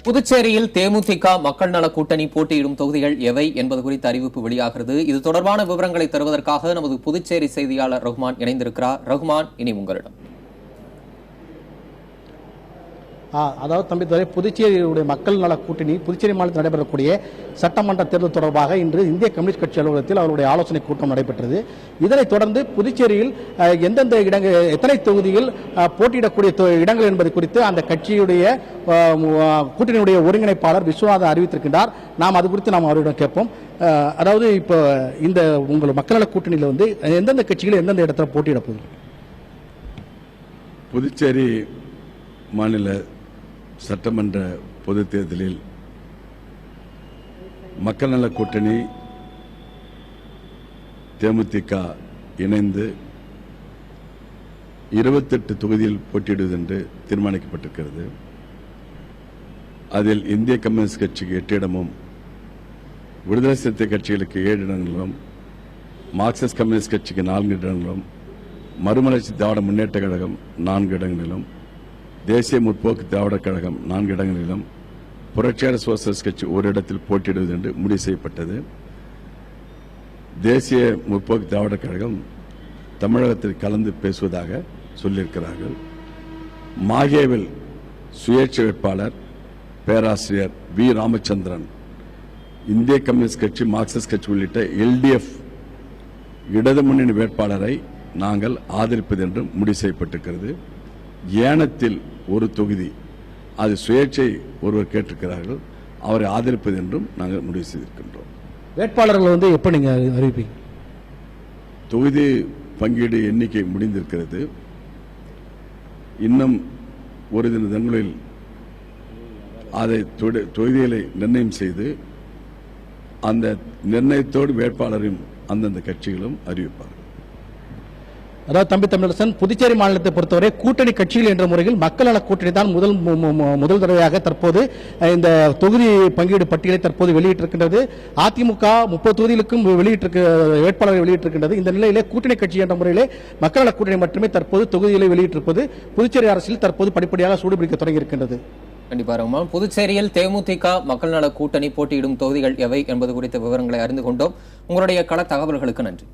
புதுச்சேரியில் தேமுதிக மக்கள் நல கூட்டணி போட்டியிடும் தொகுதிகள் எவை என்பது குறித்த அறிவிப்பு வெளியாகிறது. இது தொடர்பான விவரங்களை தருவதற்காக நமது புதுச்சேரி செய்தியாளர் ரகுமான் இணைந்திருக்கிறார். ரகுமான், இனி உங்களிடம். அதாவது தம்பி, புதுச்சேரியுடைய மக்கள் நல கூட்டணி புதுச்சேரி மாநிலத்தில் நடைபெறக்கூடிய சட்டமன்ற தேர்தல் தொடர்பாக இன்று இந்திய கம்யூனிஸ்ட் கட்சி அலுவலகத்தில் அவருடைய ஆலோசனை கூட்டம் நடைபெற்றது. இதனைத் தொடர்ந்து புதுச்சேரியில் எந்தெந்த இடங்கள், எத்தனை தொகுதியில் போட்டியிடக்கூடிய இடங்கள் என்பது குறித்து அந்த கட்சியுடைய கூட்டணியுடைய ஒருங்கிணைப்பாளர் விஸ்வநாதன் அறிவித்திருக்கின்றார். நாம் அது குறித்து நாம் அவரிடம் கேட்போம். அதாவது இப்போ இந்த உங்கள் மக்கள் நல கூட்டணியில் வந்து எந்தெந்த கட்சிகள் எந்தெந்த இடத்துல போட்டியிட போகுது? புதுச்சேரி மாநில சட்டமன்ற பொதுத் தேர்தலில் மக்கள் நல கூட்டணி தேமுதிக இணைந்து 28 தொகுதியில் போட்டியிடுவது என்று தீர்மானிக்கப்பட்டிருக்கிறது. அதில் இந்திய கம்யூனிஸ்ட் கட்சிக்கு 8 இடமும், விடுதலை சிறுத்தை கட்சிகளுக்கு 7 இடங்களும், மார்க்சிஸ்ட் கம்யூனிஸ்ட் கட்சிக்கு 4 இடங்களும், மறுமலர்ச்சி திராவிட முன்னேற்ற கழகம் 4 இடங்களிலும், தேசிய முற்போக்கு திராவிடர் கழகம் 4 இடங்களிலும், புரட்சியாளர் சோசலிஸ்ட் கட்சி ஒரு இடத்தில் போட்டியிடுவது என்று முடிவு செய்யப்பட்டது. தேசிய முற்போக்கு திராவிடர் கழகம் தமிழகத்தில் கலந்து பேசுவதாக சொல்லியிருக்கிறார்கள். மாகேவில் சுயேட்சை வேட்பாளர் பேராசிரியர் வி ராமச்சந்திரன், இந்திய கம்யூனிஸ்ட் கட்சி, மார்க்சிஸ்ட் கட்சி உள்ளிட்ட LDF இடது முன்னணி வேட்பாளரை நாங்கள் ஆதரிப்பது என்று முடிவு செய்யப்பட்டிருக்கிறது. ஏனத்தில் ஒரு தொகுதி, அது சுயேட்சை ஒருவர் கேட்டிருக்கிறார்கள், அவரை ஆதரிப்பது என்றும் நாங்கள் முடிவு செய்திருக்கின்றோம். வேட்பாளர்கள் வந்து எப்ப நீங்க அறிவிப்பீங்க? தொகுதி பங்கீடு எண்ணிக்கை முடிந்திருக்கிறது. இன்னும் ஒரு தின தினங்களில் அதை தொகுதிகளை நிர்ணயம் செய்து அந்த நிர்ணயத்தோடு வேட்பாளரையும் அந்தந்த கட்சிகளும் அறிவிப்பார்கள். அதாவது தம்பி தமிழரசன், புதுச்சேரி மாநிலத்தை பொறுத்தவரை கூட்டணி கட்சிகள் என்ற முறையில் மக்கள் நல கூட்டணி தான் முதல் தடவையாக தற்போது இந்த தொகுதி பங்கீடு பட்டியலை தற்போது வெளியிட்டிருக்கின்றது. அதிமுக 30 தொகுதிகளுக்கும் வேட்பாளரை வெளியிட்டிருக்கின்றது. இந்த நிலையிலே கூட்டணி கட்சி என்ற முறையிலே மக்கள் நல கூட்டணி மட்டுமே தற்போது தொகுதிகளை வெளியிட்டிருப்பது புதுச்சேரி அரசில் தற்போது படிப்படியாக சூடுபிடிக்க தொடங்கியிருக்கின்றது. கண்டிப்பா ரகுமான், புதுச்சேரியில் தேமுதிக மக்கள் நல கூட்டணி போட்டியிடும் தொகுதிகள் எவை என்பது குறித்த விவரங்களை அறிந்து கொண்டோம். உங்களுடைய கள தகவல்களுக்கு நன்றி.